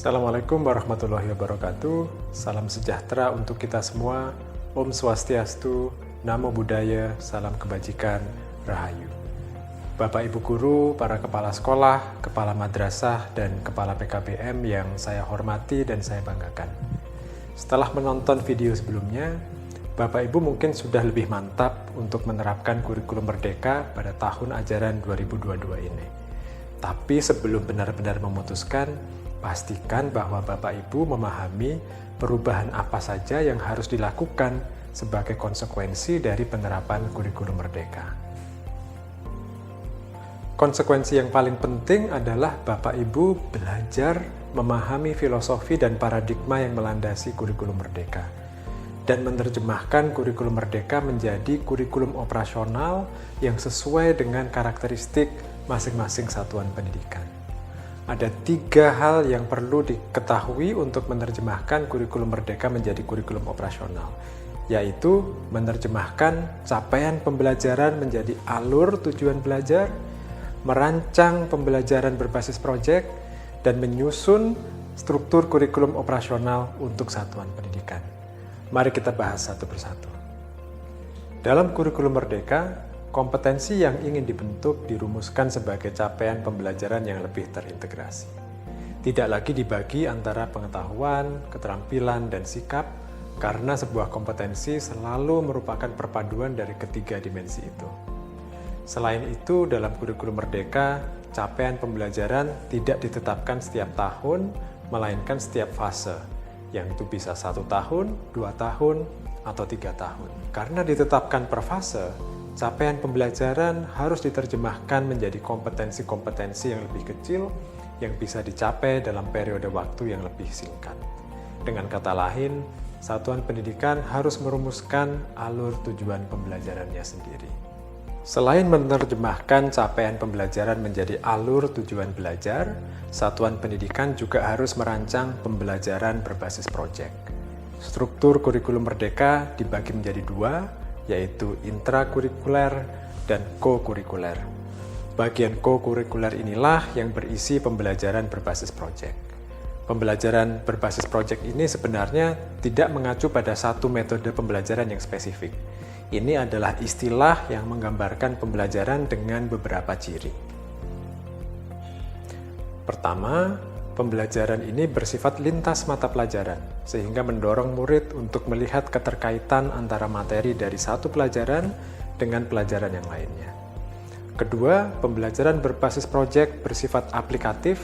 Assalamualaikum warahmatullahi wabarakatuh. Salam sejahtera untuk kita semua. Om Swastiastu, Namo Buddhaya, salam kebajikan, Rahayu. Bapak Ibu Guru, para kepala sekolah, kepala madrasah, dan kepala PKBM yang saya hormati dan saya banggakan. Setelah menonton video sebelumnya, Bapak Ibu mungkin sudah lebih mantap untuk menerapkan kurikulum Merdeka pada tahun ajaran 2022 ini. Tapi sebelum benar-benar memutuskan, pastikan bahwa Bapak Ibu memahami perubahan apa saja yang harus dilakukan sebagai konsekuensi dari penerapan kurikulum Merdeka. Konsekuensi yang paling penting adalah Bapak Ibu belajar memahami filosofi dan paradigma yang melandasi kurikulum Merdeka dan menerjemahkan kurikulum Merdeka menjadi kurikulum operasional yang sesuai dengan karakteristik masing-masing satuan pendidikan. Ada 3 hal yang perlu diketahui untuk menerjemahkan kurikulum Merdeka menjadi kurikulum operasional, yaitu menerjemahkan capaian pembelajaran menjadi alur tujuan belajar, merancang pembelajaran berbasis proyek, dan menyusun struktur kurikulum operasional untuk satuan pendidikan. Mari kita bahas satu persatu. Dalam kurikulum Merdeka, kompetensi yang ingin dibentuk dirumuskan sebagai capaian pembelajaran yang lebih terintegrasi. Tidak lagi dibagi antara pengetahuan, keterampilan, dan sikap, karena sebuah kompetensi selalu merupakan perpaduan dari ketiga dimensi itu. Selain itu, dalam kurikulum Merdeka, capaian pembelajaran tidak ditetapkan setiap tahun, melainkan setiap fase, yang itu bisa 1 tahun, 2 tahun, atau 3 tahun. Karena ditetapkan per fase, capaian pembelajaran harus diterjemahkan menjadi kompetensi-kompetensi yang lebih kecil yang bisa dicapai dalam periode waktu yang lebih singkat. Dengan kata lain, satuan pendidikan harus merumuskan alur tujuan pembelajarannya sendiri. Selain menerjemahkan capaian pembelajaran menjadi alur tujuan belajar, satuan pendidikan juga harus merancang pembelajaran berbasis proyek. Struktur kurikulum Merdeka dibagi menjadi 2, yaitu intrakurikuler dan co-kurikuler. Bagian co-kurikuler inilah yang berisi pembelajaran berbasis proyek. Pembelajaran berbasis proyek ini sebenarnya tidak mengacu pada satu metode pembelajaran yang spesifik. Ini adalah istilah yang menggambarkan pembelajaran dengan beberapa ciri. Pertama, pembelajaran ini bersifat lintas mata pelajaran, sehingga mendorong murid untuk melihat keterkaitan antara materi dari satu pelajaran dengan pelajaran yang lainnya. Kedua, pembelajaran berbasis proyek bersifat aplikatif,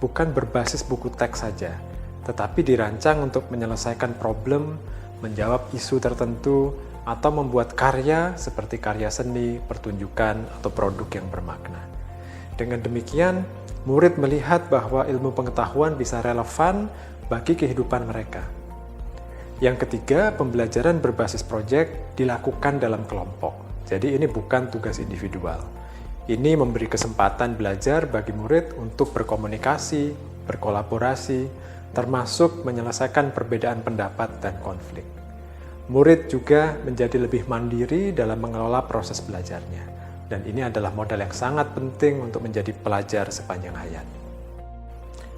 bukan berbasis buku teks saja, tetapi dirancang untuk menyelesaikan problem, menjawab isu tertentu, atau membuat karya seperti karya seni, pertunjukan, atau produk yang bermakna. Dengan demikian, murid melihat bahwa ilmu pengetahuan bisa relevan bagi kehidupan mereka. Yang ketiga, pembelajaran berbasis proyek dilakukan dalam kelompok. Jadi ini bukan tugas individual. Ini memberi kesempatan belajar bagi murid untuk berkomunikasi, berkolaborasi, termasuk menyelesaikan perbedaan pendapat dan konflik. Murid juga menjadi lebih mandiri dalam mengelola proses belajarnya. Dan ini adalah modal yang sangat penting untuk menjadi pelajar sepanjang hayat.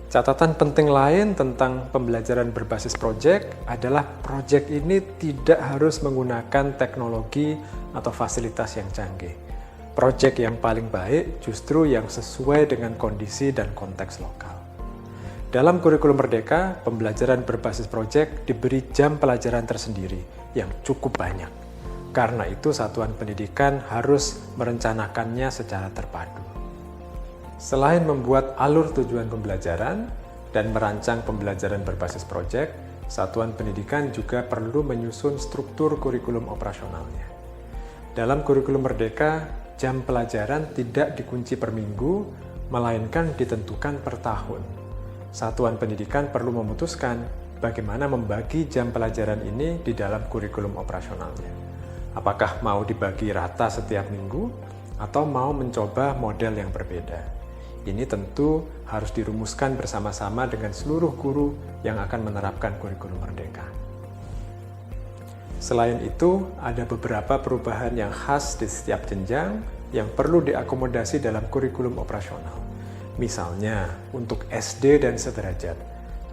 Catatan penting lain tentang pembelajaran berbasis proyek adalah proyek ini tidak harus menggunakan teknologi atau fasilitas yang canggih. Proyek yang paling baik justru yang sesuai dengan kondisi dan konteks lokal. Dalam kurikulum Merdeka, pembelajaran berbasis proyek diberi jam pelajaran tersendiri yang cukup banyak. Karena itu, satuan pendidikan harus merencanakannya secara terpadu. Selain membuat alur tujuan pembelajaran dan merancang pembelajaran berbasis proyek, satuan pendidikan juga perlu menyusun struktur kurikulum operasionalnya. Dalam kurikulum Merdeka, jam pelajaran tidak dikunci per minggu, melainkan ditentukan per tahun. Satuan pendidikan perlu memutuskan bagaimana membagi jam pelajaran ini di dalam kurikulum operasionalnya. Apakah mau dibagi rata setiap minggu atau mau mencoba model yang berbeda? Ini tentu harus dirumuskan bersama-sama dengan seluruh guru yang akan menerapkan kurikulum Merdeka. Selain itu, ada beberapa perubahan yang khas di setiap jenjang yang perlu diakomodasi dalam kurikulum operasional. Misalnya, untuk SD dan sederajat,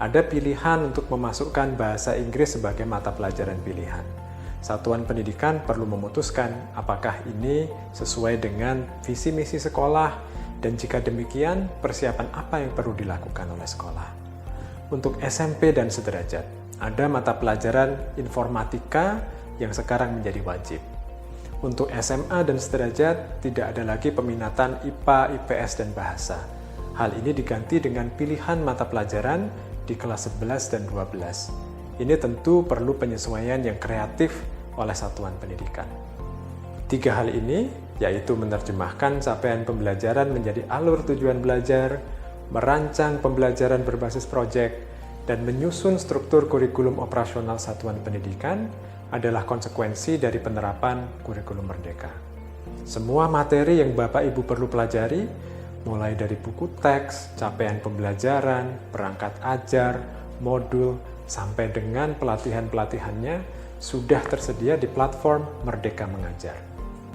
ada pilihan untuk memasukkan bahasa Inggris sebagai mata pelajaran pilihan. Satuan pendidikan perlu memutuskan apakah ini sesuai dengan visi misi sekolah, dan jika demikian, persiapan apa yang perlu dilakukan oleh sekolah. Untuk SMP dan sederajat, ada mata pelajaran informatika yang sekarang menjadi wajib. Untuk SMA dan sederajat, tidak ada lagi peminatan IPA, IPS, dan bahasa. Hal ini diganti dengan pilihan mata pelajaran di kelas 11 dan 12. Ini tentu perlu penyesuaian yang kreatif oleh satuan pendidikan. 3 hal ini, yaitu menerjemahkan capaian pembelajaran menjadi alur tujuan belajar, merancang pembelajaran berbasis proyek, dan menyusun struktur kurikulum operasional satuan pendidikan adalah konsekuensi dari penerapan kurikulum merdeka. Semua materi yang Bapak Ibu perlu pelajari, mulai dari buku teks, capaian pembelajaran, perangkat ajar, modul, sampai dengan pelatihan-pelatihannya, sudah tersedia di platform Merdeka Mengajar.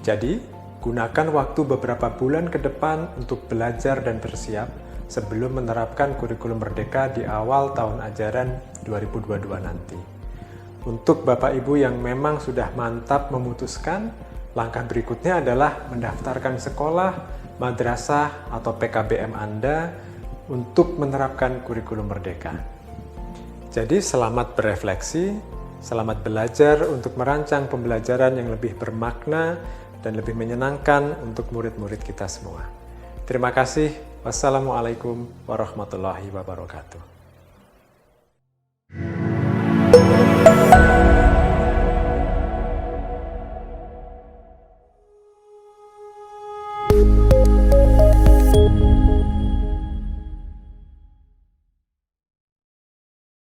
Jadi, gunakan waktu beberapa bulan ke depan untuk belajar dan bersiap sebelum menerapkan kurikulum merdeka di awal tahun ajaran 2022 nanti. Untuk Bapak Ibu yang memang sudah mantap memutuskan, langkah berikutnya adalah mendaftarkan sekolah, madrasah, atau PKBM Anda untuk menerapkan kurikulum merdeka. Jadi selamat berefleksi, selamat belajar untuk merancang pembelajaran yang lebih bermakna dan lebih menyenangkan untuk murid-murid kita semua. Terima kasih. Wassalamualaikum warahmatullahi wabarakatuh.